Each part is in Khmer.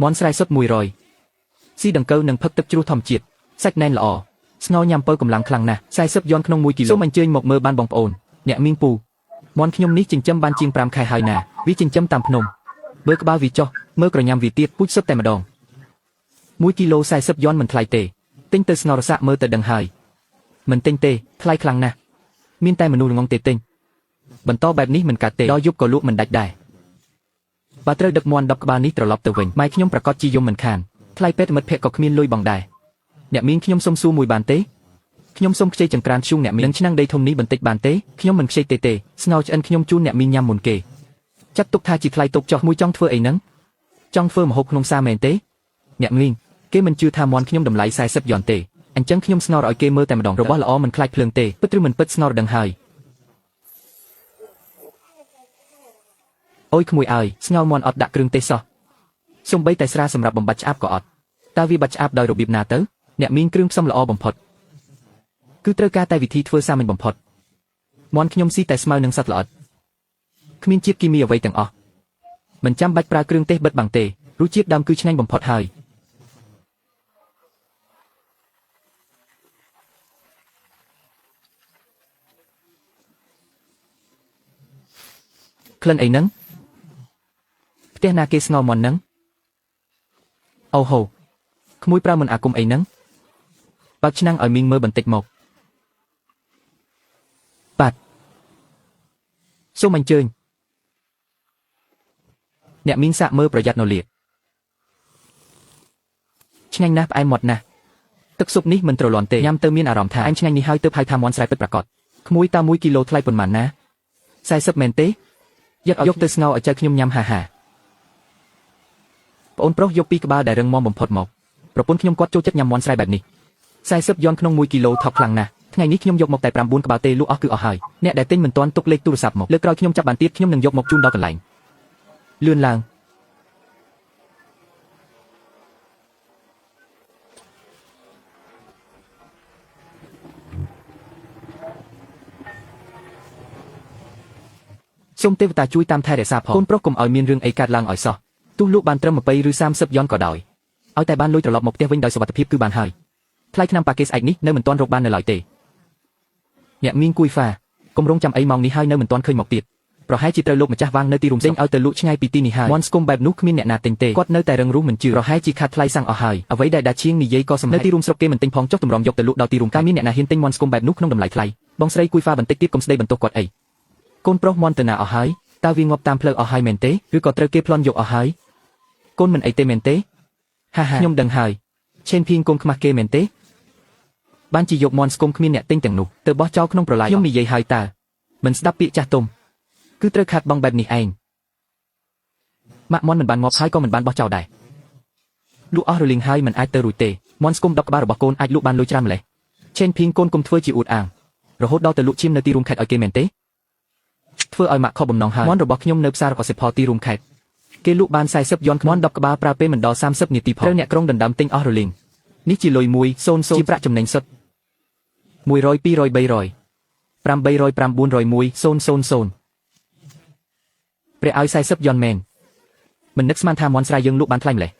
មន់ស្រែសុទ្ធ100ស៊ីដង្កូវនិងផឹកទឹកជ្រោះធម្មជាតិសាច់ណែនល្អស្ងោរញ៉ាំពៅកម្លាំងខ្លាំងណាស់40យន់ក្នុង1គីឡូសូមអញ្ជើញមកមើលបានបងប្អូនអ្នកមីងពូមន់ខ្ញុំនេះចិញ្ចឹមបានជាង5ខែហើយណាវាចិញ្ចឹមតាមភ្នំបើក្បាលវាចុះមើលក្រញាំវាទៀតពូជសុទ្ធតែម្ដង1គីឡូ40យន់មិនថ្លៃទេទិញទៅស្ងោររសាក់មើលទៅដឹងហើយមិនទិញទេថ្លៃខ្លាំងណាស់មានតែមនុស្សល្ងងទេទិញបន្តបែបនេះមិនកាត់ទេដល់យប់ក៏លក់មិនដាច់ដែរបើត្រូវដឹកមន់10ក្បាលនេះត្រឡប់ទៅវិញម៉ែខ្ញុំប្រកាសជាយំមិនខានថ្លៃពេទ្យមិត្តភ័ក្តិក៏គ្មានលុយបងដែរអ្នកមីងខ្ញុំសុំសួរមួយបានទេខ្ញុំសុំខ្ចីចង្ក្រានធ្យូងអ្នកមីងនឹងឆ្នាំងដីធំនេះបន្តិចបានទេខ្ញុំមិនខ្ចីទេស្ងោរឆ្អិនខ្ញុំជូនអ្នកមីងញ៉ាំមុនគេចាត់ទុកថាជាថ្លៃទុកចុះមួយចង់ធ្វើអីហ្នឹងចង់ធ្វើម្ហូបក្នុងផ្សារមែនទេអ្នកមីងគេមិនជឿថាមន់ខ្ញុំតម្លៃ40យន់ទេអញ្ចឹងខ្ញុំស្ងោរឲ្យគេមើលតែម្ដងរបស់ល្អមិនខ្លាចភ្លើងទេពិតឬមិនពិតស្ងោរដឹងហើយអូយក្មួយអើយស្ងោរមន់អត់ដាក់គ្រឿងទេសសោះសំបីតែស្រាសម្រាប់បំបត្តិឆ្អាបក៏អត់តើវាបាត់ឆ្អាបដោយរបៀបណាទៅអ្នកមានគ្រឿងផ្សំល្អបំផុតគឺត្រូវការតែវិធីធ្វើសាមញ្ញបំផុតមន់ខ្ញុំស៊ីតែស្មៅនឹងសត្វល្អិតគ្មានជាតិគីមីអ្វីទាំងអស់មិនចាំបាច់ប្រើគ្រឿងទេសបិទបាំងទេរសជាតិដើមគឺឆ្ងាញ់បំផុតហើយក្លិនអីហ្នឹងផ្ទះណាគេស្ងោរមន់ហ្នឹងអូហូក្មួយប្រើមិនអាគមអីហ្នឹងបើកឆ្នាំងឲ្យមីងមើលបន្តិចមកបាទសូមអញ្ជើញអ្នកមីងសាកមើលប្រយ័ត្ននៅលាឆ្ងាញ់ណាស់ផ្អែមមាត់ណាស់ទឹកស៊ុបនេះមិនត្រលាន់ទេញ៉ាំទៅមានអារម្មណ៍ថាអញឆ្ងាញ់នេះហើយទើបហៅថាមន់ស្រែពិតប្រាកដក្មួយតើ1គីឡូថ្លៃប៉ុន្មានណា40មែនទេយកទៅស្ងោរឲ្យចៅខ្ញុំញ៉ាំហាប្អូនប្រុសយក2ក្បាលដែលរឹងមាំបំផុតមកប្រពន្ធខ្ញុំគាត់ចូលចិត្តញ៉ាំមន់ស្រែបែបនេះ40យន់ក្នុង1គីឡូថប់ខ្លាំងណាស់ថ្ងៃនេះខ្ញុំយកមកតែ9ក្បាលទេលក់អស់គឺអស់ហើយអ្នកដែលទិញមិនទាន់ទុកលេខទូរស័ព្ទមកលើកក្រោយខ្ញុំចាប់បានទៀតខ្ញុំនឹងយកមកជូនដល់កន្លែងលឿនឡើងសូមទេវតាជួយតាមថែរក្សាផងកូនប្រុសកុំឲ្យមានរឿងអីកើតឡើងឲ្យសោះទោះលក់បានត្រឹម20ឬ30យន់ក៏ដោយឲ្យតែបានលុយត្រឡប់មកផ្ទះវិញដោយសុវត្ថិភាពគឺបានហើយថ្លៃថ្នាំប៉ាកេស្អែកនេះនៅមិនទាន់រកបាននៅឡើយទេអ្នកមីងគួយហ្វាគម្រោងចាំអីម៉ោងនេះហើយនៅមិនទាន់ឃើញមកទៀតប្រហែលជាត្រូវលោកម្ចាស់វាងនៅទីរួមផ្សេងឲ្យទៅលក់ឆ្ងាយពីទីនេះហើយមន់ស្គមបែបនោះគ្មានអ្នកណាទិញទេគាត់នៅតែរឹងរូសមិនជឿប្រហែលជាខាត់ថ្លៃសាំងអស់ហើយអ្វីដែលដាឈៀងនិយាយក៏សម្នៅទីរួមស្រុកគេមិនទិញផងចុះតម្រាំយកទៅលក់ដល់ទីរួមកាលមានអ្នកណាហ៊ានទិញមន់ស្គមបែបនោះក្នុងតម្លៃថ្លៃបងស្រីគួយហ្វាបន្តិចទៀតកុំស្ដីបន្ទោសគាត់អីកូនប្រុសមន់ទៅណាអស់ហើយតើវាងាប់តាមផ្លូវអស់ហើយមែនទេឬក៏ត្រូវគេប្លន់យកអស់ហើយកូនមិនអីទេមែនទេហាខ្ញុំដឹងហើយឆេនភីងកូនខ្មាស់គេមែនទេបានជាយកមន់ស្គមគ្មានអ្នកទិញទាំងនោះទៅបោះចោលក្នុងប្រឡាយខ្ញុំនិយាយហើយតើមិនស្ដាប់ពាក្យចាស់ទុំគឺត្រូវខាត់បងបែបនេះឯងម៉ាក់មន់មិនបានងាប់ហើយក៏មិនបានបោះចោលដែរលក់អស់រលីងហើយមិនអាចទៅរួចទេមន់ស្គម10ក្បាលរបស់កូនអាចលក់បានលុយច្រើនម្ល៉េះឆេនភីងកូនកុំធ្វើជាអួតអាងរហូតដល់ទៅលក់ឈាមនៅទីរួមខេត្តឲ្យគេមែនទេធ្វើឲ្យម៉ាក់ខកបំណងហើយមន់របស់ខ្ញុំនៅផ្សារកសិផលទីរួមខេត្តគេលក់បាន40យន់មន់10ក្បាលប្រើពេលមិនដល់30នាទីផងត្រូវអ្នកក្រុងដណ្ដើមទិញអស់រលីងនេះជាលុយ100ជាប្រាក់ចំណេញសុទ្ធ100 200 300 800 900 1000ព្រះឲ្យ40យន់មែនមិននឹកស្មានថាមន់ស្រែយើងលក់បានថ្លៃម្ល៉េះ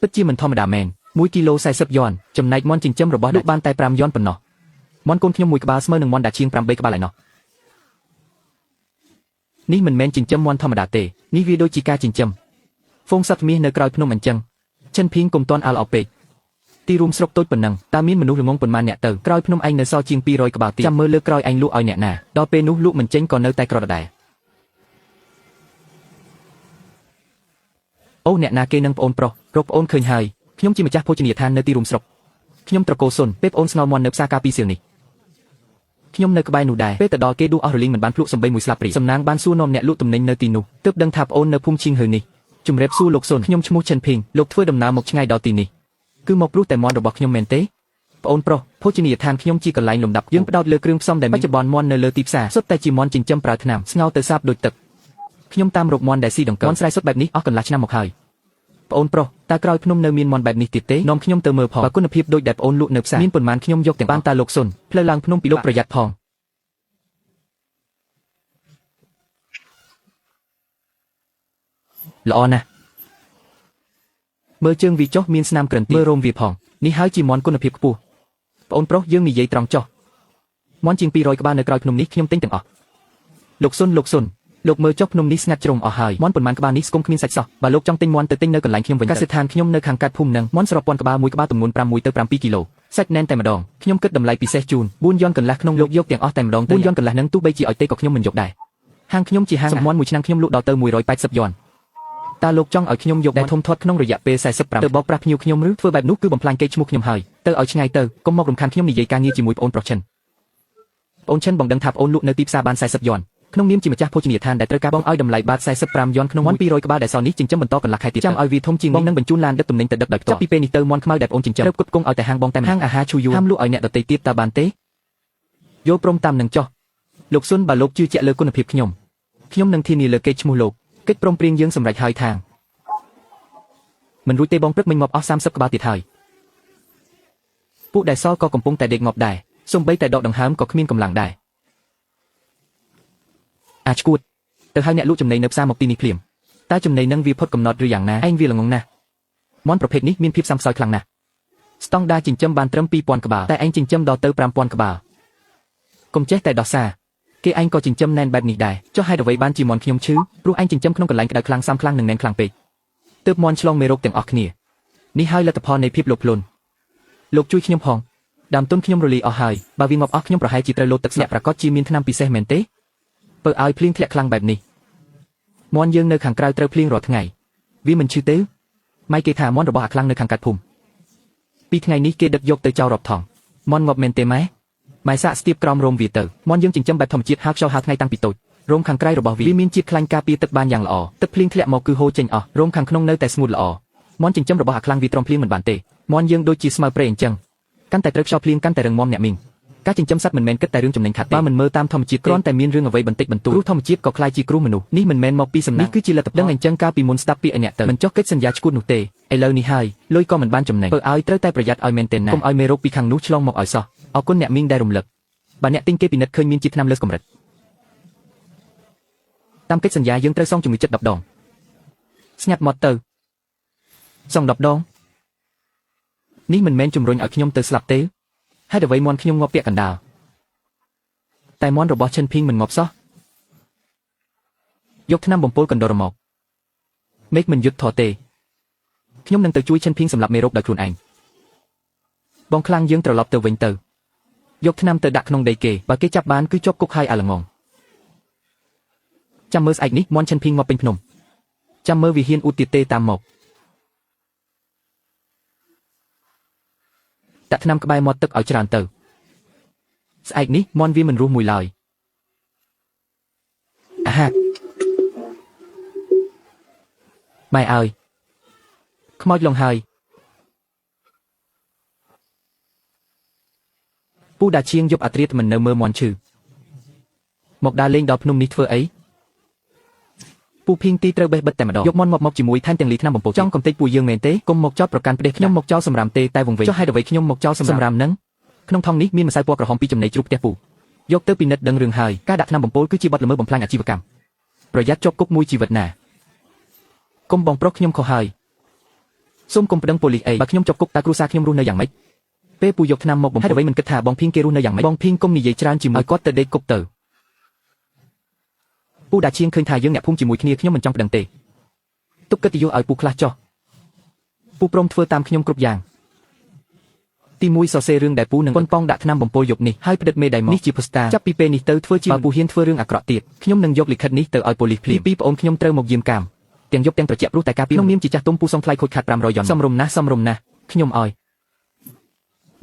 ពិតជាមិនធម្មតាមែន1គីឡូ40យន់ចំណែកមន់ចិញ្ចឹមរបស់លោកបានតែ5យន់ប៉ុណ្ណោះមន់កូនខ្ញុំ1ក្បាលស្មើនឹងមន់ដាក់ជាង8ក្បាលឯណោះនេះមិនមែនចិញ្ចឹមមន់ធម្មតាទេនេះវាដូចជាការចិញ្ចឹមហ្វូងសត្វមាសនៅក្រោយភ្នំអញ្ចឹងចិនភីងកុំតន់អាល់អោពេកទីរួមស្រុកតូចប៉ុណ្ណឹងតើមានមនុស្សល្ងងប៉ុន្មានអ្នកទៅក្រោយភ្នំឯងនៅសល់ជាង200ក្បាលទៀតចាំមើលលើក្រោយឯងលក់ឲ្យអ្នកណាដល់ពេលនោះលក់មិនចេញក៏នៅតែក្រដដែលអូអ្នកណាគេនឹងប្អូនប្រុសរកប្អូនឃើញហើយខ្ញុំជាម្ចាស់ភោជនីយដ្ឋាននៅទីរួមស្រុកខ្ញុំត្រកូលសុនពេលប្អូនស្ងោរមន់នៅផ្សារកាពីសៀលនេះខ្ញុំនៅក្បែរនោះដែរពេលទៅដល់គេដួសអស់រលីងមិនបានភ្លក់សំបីមួយស្លាបព្រាសំណាងបានសួរនាំអ្នកលក់ទំនិញនៅទីនោះទើបដឹងថាប្អូននៅភូមិឈីងហឺនេះជំរាបសួរលោកសុនខ្ញុំឈ្មោះចិនភីងលោកធ្វើដំណើរមកឆ្ងាយដល់ទីនេះគឺមកព្រោះតែមន់របស់ខ្ញុំមែនទេប្អូនប្រុសភោជនីយដ្ឋានខ្ញុំជាកន្លែងលំដាប់យើងផ្ដោតលើគ្រឿងផ្សំដែលបច្ចុប្បន្នមន់នៅលើទីផ្សារសុទ្ធតែជាមន់ចិញ្ចឹមប្រើថ្នាំស្ងោរទៅសាបដូចទឹកខ្ញុំតាមរកមន់ដែលស៊ីដង្កូវមន់ស្រែសុទ្ធបែបនេះអស់កន្លះឆ្នាំមកហើយប្អូនប្រុសតើក្រោយភ្នំនៅមានមន់បែបនេះទៀតទេនាំខ្ញុំទៅមើលផងបើគុណភាពដូចដែលប្អូនលក់នៅផ្សារមានប៉ុន្មានខ្ញុំយកទាំងបានតើលោកសុនផ្លូវឡើងភ្នំពីលោកប្រយ័ត្នផងល្អណាស់ មើលជើងវាចុះមានស្នាមក្រឹនមើលរោមវាផងនេះហើយជាមន់គុណភាពខ្ពស់ប្អូនប្រុសយើងនិយាយត្រង់ចុះមន់ជាង200ក្បាលនៅក្រោយភ្នំនេះខ្ញុំទិញទាំងអស់លោកសុនលោកមើលចុះភ្នំនេះស្ងាត់ជ្រុំអស់ហើយមន់ប៉ុន្មានក្បាលនេះស្គមគ្មានសាច់សោះបើលោកចង់ទិញមន់ទៅទិញនៅកន្លែងខ្ញុំវិញកសិដ្ឋានខ្ញុំនៅខាងកាត់ភូមិនឹងមន់ស្រពាន់ក្បាលមួយក្បាលទម្ងន់6ទៅ7គីឡូសាច់ណែនតែម្ដងខ្ញុំគិតតម្លៃពិសេសជូន4យន់កន្លះក្នុងលោកយកទាំងអស់តែម្ដង4យន់កន្លះនឹងទោះបីជាឲ្យទេក៏ខ្ញុំមិនយកដែរហាងខ្ញុំជាហាងមន់មួយឆ្នាំខ្ញុំលក់ដល់ទៅ180យន់តើលោកចង់ឲ្យខ្ញុំយកដែលធំធាត់ក្នុងរយៈពេល45ទៅបោកប្រាស់ភ្ញៀវខ្ញុំឬធ្វើបែបនោះគឺបំផ្លាញកេរ្តិ៍ឈ្មោះខ្ញុំហើយទៅឲ្យឆ្ងាយទៅកុំមករំខានខ្ញុំនិយាយការងារជាមួយប្អូនប្រុសចិនប្អូនចិនបងដឹងថាប្អូនលក់នៅទីផ្សារបាន40យន់ក្នុងនាមជាម្ចាស់ភោជនីយដ្ឋានដែលត្រូវការបងឲ្យតម្លៃបាត45យន់ក្នុងមន់200ក្បាលដែលសល់នេះចិញ្ចឹមបន្តកន្លះខែទៀតចាំឲ្យវាធំជាងបងនឹងបញ្ជូនឡានដឹកទំនិញទៅដឹកដោយផ្ទាល់ចាប់ពីពេលនេះទៅមន់ខ្មៅដែលប្អូនចិញ្ចឹមត្រូវផ្គត់ផ្គង់ឲ្យតែហាងបងតែហាងអាហារឈូយូហាមលក់ឲ្យអ្នកដទៃទៀតតើបានទេយល់ព្រមតាមនឹងចុះលោកសុនបើលោកជឿជាក់លើគុណភាពខ្ញុំនឹងធានាលើកេរ្តិ៍ឈ្មោះលោកកិច្ចព្រមព្រៀងយើងសម្រេចហើយທາງមិនរួចទេបងព្រឹកមិញមកអស់30ក្បាលទៀតហើយពួកដែលសល់ក៏កំពុងតែដេកងាប់ដែរសូម្បីតែដកដង្ហើមក៏គ្មានកម្លាំងដែរអាចឈួតទៅឲ្យអ្នកលក់ចំណីនៅផ្សារមកទីនេះភ្លាមតើចំណីនឹងវាផុតកំណត់ឬយ៉ាងណាឯងវាល្ងងណាស់មន់ប្រភេទនេះមានភាពសាំខ្សោយខ្លាំងណាស់ស្តង់ដារចិញ្ចឹមបានត្រឹម2000ក្បាលតែឯងចិញ្ចឹមដល់ទៅ5000ក្បាលកុំចេះតែដោះសារគេឯងក៏ចិញ្ចឹមណែនបែបនេះដែរចុះហេតុអ្វីបានជាមន់ខ្ញុំឈឺព្រោះឯងចិញ្ចឹមក្នុងកន្លែងក្តៅខ្លាំងសាំខ្លាំងនិងណែនខ្លាំងពេកទើបមន់ឆ្លងមេរោគទាំងអស់គ្នានេះហើយលទ្ធផលនៃភាពលោភលន់លោកជួយខ្ញុំផងដើមទុនខ្ញុំរលាយអស់ហើយបើវាងាប់អស់ខ្ញុំប្រហែលជាត្រូវលោតទឹកស្លាក់ប្រកាសជាមានថ្នាំពិសេសមែនទេបើឲ្យភ្លៀងធ្លាក់ខ្លាំងបែបនេះមន់យើងនៅខាងក្រៅត្រូវភ្លៀងរាល់ថ្ងៃវាមិនឈឺទេម៉ែគេថាមន់របស់អាខ្លាំងនៅខាងកាត់ភូមិពីថ្ងៃនេះគេដឹកយកទៅចោលរាប់ថងមន់ងាប់មែនទេម៉ែសាក់ស្ទាបក្រោមរោមវាទៅមន់យើងចិញ្ចឹមបែបធម្មជាតិហាខ្យល់ហាថ្ងៃតាំងពីតូចរោមខាងក្រៅរបស់វាមានជាតិខ្លាញ់ការពារទឹកបានយ៉ាងល្អទឹកភ្លៀងធ្លាក់មកគឺហូរចេញអស់រោមខាងក្នុងនៅតែស្ងួតល្អមន់ចិញ្ចឹមរបស់អាខ្លាំងវាទ្រាំភ្លៀងមិនបានទេមន់យើងដូចជាស្មៅព្រៃអញ្ចឹងកាន់តែត្រូវខ្យល់ភ្លៀងកាន់តែរឹងមាំអ្នកមីងការចិញ្ចឹមសត្វមិនមែនគិតតែរឿងចំណេញខាតទេបើមិនមើលតាមធម្មជាតិគ្រាន់តែមានរឿងអ្វីបន្តិចបន្តួចគ្រោះធម្មជាតិក៏คล้ายជាគ្រោះមនុស្សនេះមិនមែនមកពីសំណាក់នេះគឺជាលទ្ធផលដឹងអញ្ចឹងកាលពីមុនស្ដាប់ពីអ្នកទៅមិនចុះកិច្ចសន្យាឈួតនោះទេឥឡូវនេះហើយលុយក៏មិនបានចំណេញបើឲ្យត្រូវតែប្រយ័ត្នឲ្យមែនទេណាកុំឲ្យមេរោគពីខាងនោះឆ្លងមកឲ្យសោះអរគុណអ្នកមីងដែលរំលឹកបើអ្នកទិញគេពិនិត្យឃើញមានជាតិថ្នាំលើសកម្រិតតាមកិច្ចសន្យាយើងត្រូវសងជំងឺចិត្ត10ដងស្ងាត់មកទៅសង10ដងនេះមិនមែនជំរុញឲ្យខ្ញុំទៅស្លាប់ទេហេតុអ្វីមន់ខ្ញុំងាប់ពាក់កណ្ដាលតែមន់របស់ឈិនភីងមិនងាប់សោះយកថ្នាំបំពុលកណ្ដុរមកមេឃមិនយុទ្ធថទេខ្ញុំនឹងទៅជួយឈិនភីងសម្រាប់មេរោគដោយខ្លួនឯងបងខ្លាំងយើងត្រឡប់ទៅវិញទៅយកថ្នាំទៅដាក់ក្នុងដីគេបើគេចាប់បានគឺជាប់គុកហើយអាល្ងងចាំមើលស្អែកនេះមន់ឈិនភីងងាប់ពេញភ្នំចាំមើលវាហ៊ានអ៊ូតទៀតទេតាមមកដាក់ថ្នាំក្បែរមាត់ទឹកឲ្យច្រើនទៅស្អែកនេះមន់វាមិនរស់មួយឡើយអាហាម៉ែអើយខ្មោចលងហើយពូដាឈៀងយប់អាត្រៀតមិននៅមើលមន់ឈឺមកដើរលេងដល់ភ្នំនេះធ្វើអីពូភីងទីត្រូវបេះបិទតែម្ដងយកមន់មកជាមួយថែមទាំងលីថ្នាំបំពុលចង់កំទេចពូយើងមែនទេកុំមកចោតប្រកាន់ផ្ដេសខ្ញុំមកចោលសម្រាមទេតែវង្វេងចុះហេតុអ្វីខ្ញុំមកចោលសម្រាមនឹងក្នុងថងនេះមានម្សៅពណ៌ក្រហមពីចំណីជ្រូកផ្ទះពូយកទៅពិនិត្យដឹងរឿងហើយការដាក់ថ្នាំបំពុលគឺជាបទល្មើសបំផ្លាញអាជីវកម្មប្រយ័ត្នជាប់គុកមួយជីវិតណាកុំបងប្រុសខ្ញុំខុសហើយសូមកុំប្តឹងប៉ូលីសអីបើខ្ញុំជាប់គុកតើគ្រួសារខ្ញុំរស់នៅយ៉ាងម៉េចពេលពូយកថ្នាំមកបំពុលហេតុអ្វីមិនគិតថាបងភីងគេរស់នៅយ៉ាងម៉េចបងភីងកុំនិយាយច្រើនជាមួយគាត់ទៅដេកគប់ទៅពូដាឈៀងឃើញថាយើងអ្នកភូមិជាមួយគ្នាខ្ញុំមិនចង់ប្តឹងទេទុកកិត្តិយសឲ្យពូខ្លះចុះពូព្រមធ្វើតាមខ្ញុំគ្រប់យ៉ាងទី1សរសេររឿងដែលពូនឹងប៉ុនប៉ងដាក់ថ្នាំបំពុលយកនេះហើយផ្តិតមេដៃមកនេះជាផុសតាចាប់ពីពេលនេះទៅធ្វើជាបើពូហ៊ានធ្វើរឿងអាក្រក់ទៀតខ្ញុំនឹងយកលិខិតនេះទៅឲ្យប៉ូលីសភ្លាមពីប្អូនខ្ញុំត្រូវមកយាមកាមទាំងយប់ទាំងត្រជាក់ព្រោះតែការពីក្នុងនាមជាចាស់ទុំពូសងថ្លៃខូចខាត500យន់សំរុំណាស់ខ្ញុំឲ្យ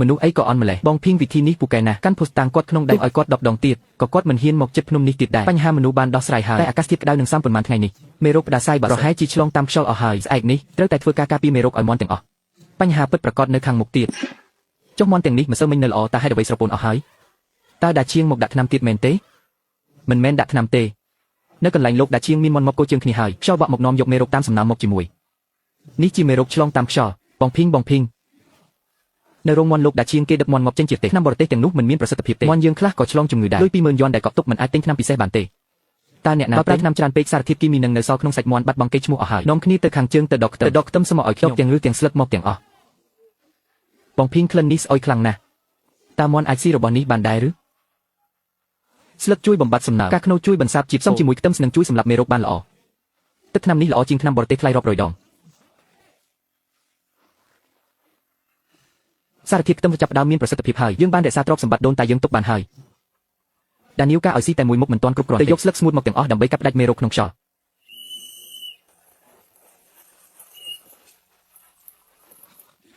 មនុស្សអីក៏អន់ម្លេះបងភីងវិធីនេះពូកែណាស់កាន់ផុសតាងគាត់ក្នុងដៃឲ្យគាត់10ដងទៀតក៏គាត់មិនហ៊ានមកចិត្តភ្នំនេះទៀតដែរបញ្ហាមនុស្សបានដោះស្រាយហើយតែអាកាសធាតុក្តៅនឹងសាំប៉ុន្មានថ្ងៃនេះមេរោគផ្ដាសាយបាត់ប្រហែលជាឆ្លងតាមខ្យល់អស់ហើយស្អែកនេះត្រូវតែធ្វើការពារមេរោគឲ្យមន់ទាំងអស់បញ្ហាពិតប្រាកដនៅខាងមុខទៀតចុះមន់ទាំងនេះមិនសូវមិញនៅល្អតែហេតុអ្វីស្រពោនអស់ហើយតើដាឈៀងមកដាក់ថ្នាំទៀតមែនទេមិនមែនដាក់ថ្នាំទេនៅកន្លែងលោកដាឈៀងមានមន់មកគោជើងគ្នាហើយខ្យល់បក់មកនាំយកមេរោគតាមសំណើមមកជាមួយនេះជាមេរោគឆ្លងតាមខ្យល់បងភីងនៅរោងមន់លោកដាឈៀងគេដឹកមន់មកចេញជាទេសថ្នាំបរទេសទាំងនោះមិនមានប្រសិទ្ធភាពទេមន់យើងខ្លះក៏ឆ្លងជំងឺដែរលុយ20000យន់ដែលកក់ទុកមិនអាចទិញថ្នាំពិសេសបានទេ តាអ្នកណាប្រើថ្នាំច្រើនពេកសារធាតុគីមីនឹងនៅសល់ក្នុងសាច់មាន់បាត់បង់កេរ្តិ៍ឈ្មោះអស់ហើយនាំគ្នាទៅខាងជើងទៅដកខ្ទឹមសមកឲ្យខ្ញុំទាំងឬទាំងស្លឹកមកទាំងអស់បងភីងក្លិននេះស្អុយខ្លាំងណាស់តើមាន់អាចស៊ីរបស់នេះបានដែរឬស្លឹកជួយបំបត្តិសំណើមការខ្នូជួយបន្សាបជាតិផ្សំជាមួយខ្ទឹមនឹងជួយសម្លាប់មេរោគបានល្អទឹកថ្នាំនេះល្អជាងថ្នាំបរទេសថ្លៃរាប់រយដងសារធាតុខ្ទឹមចាប់ផ្ដើមមានប្រសិទ្ធភាពហើយយើងបានរក្សាទ្រព្យសម្បត្តិដូនតាយើងទុកបានហើយដានីវការឲ្យស៊ីតែមួយមុខមិនទាន់គ្រប់គ្រាន់ទេយកស្លឹកស្ងួតមកទាំងអស់ដើម្បីកាត់ផ្ដាច់មេរោគក្នុងខ្យល់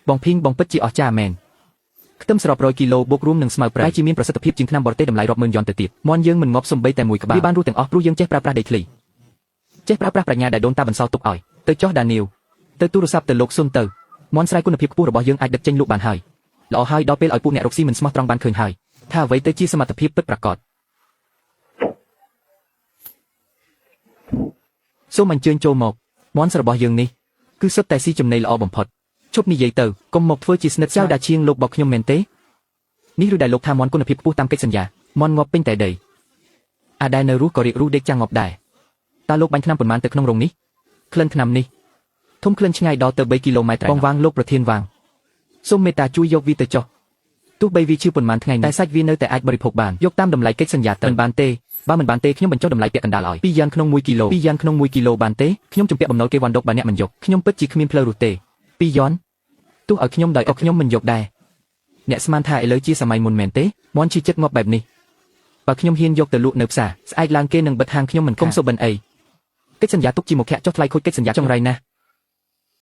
បងភីងបងពិតជាអស្ចារ្យមែនខ្ទឹមសរុប100គីឡូបូករួមនឹងស្មៅប្រៃជាមានប្រសិទ្ធភាពជាងថ្នាំបរទេសតម្លៃរាប់ម៉ឺនយ៉នទៅទៀតមាន់យើងមិនងាប់សំបីតែមួយក្បាលវាបានរស់ទាំងអស់ព្រោះយើងចេះប្រើប្រាស់ដីធ្លីចេះប្រើប្រាស់ប្រាជ្ញាដែលដូនតាបន្សល់ទុកឲ្យទៅចុះដានីវទៅទូរស័ព្ទទៅលោកស៊ុនទៅមាន់ស្រែគុណភាពខ្ពស់របស់យើងអាចដឹកចេញលក់បានហើយល្អហើយដល់ពេលឲ្យពួកអ្នករកស៊ីមិនស្មោះត្រង់បានឃើញហើយថាអ្វីទៅជាសមត្ថភាពពិតប្រាកដសូមអញ្ជើញចូលមកមាន់របស់យើងនេះគឺសុទ្ធតែស៊ីចំណីល្អបំផុតជប់និយាយទៅកុំមកធ្វើជាស្និទ្ធចៅដាឈៀងលោករបស់ខ្ញុំមែនទេនេះឬដែលលោកថាមាន់គុណភាពខ្ពស់តាមកិច្ចសន្យាមាន់ងាប់ពេញតែដីអាដែលនៅរស់ក៏រៀករស់ដេកចាំងងាប់ដែរតើលោកបាញ់ថ្នាំប៉ុន្មានទៅក្នុងរោងនេះក្លិនថ្នាំនេះធំក្លិនឆ្ងាយដល់ទៅ3គីឡូម៉ែត្របងវាងលោកប្រធានវាងសូមមេត្តាជួយយកវាទៅចុះទោះបីវាឈឺប៉ុន្មានថ្ងៃតែសាច់វានៅតែអាចបរិភោគបានយកតាមតម្លៃកិច្ចសន្យាទៅមិនបានទេបើមិនបានទេខ្ញុំបញ្ចុះតម្លៃពាក់កណ្ដាលឲ្យ2យ៉ាងក្នុង1គីឡូ2យ៉ាងក្នុង1គីឡូបានទេខ្ញុំជំពាក់បំណុលគេវ៉ាន់ដុកបើអ្នកមិនយកខ្ញុំពិតជាគ្មានផ្លូវរស់ទេ2យ៉នទោះឲ្យខ្ញុំដោយអុកខ្ញុំមិនយកដែរអ្នកស្មានថាឥឡូវជាសម័យមុនមែនទេមាន់ឈឺចិត្តងាប់បែបនេះបើខ្ញុំហ៊ានយកទៅលក់នៅផ្សារស្អែកឡើងគេនឹងបិទហាងខ្ញុំមិនគុំសុបិនអីកិច្ចសន្យាទុកជាមុខៈចុះថ្លៃខូចកិច្ចសន្យាចុងរៃណាស់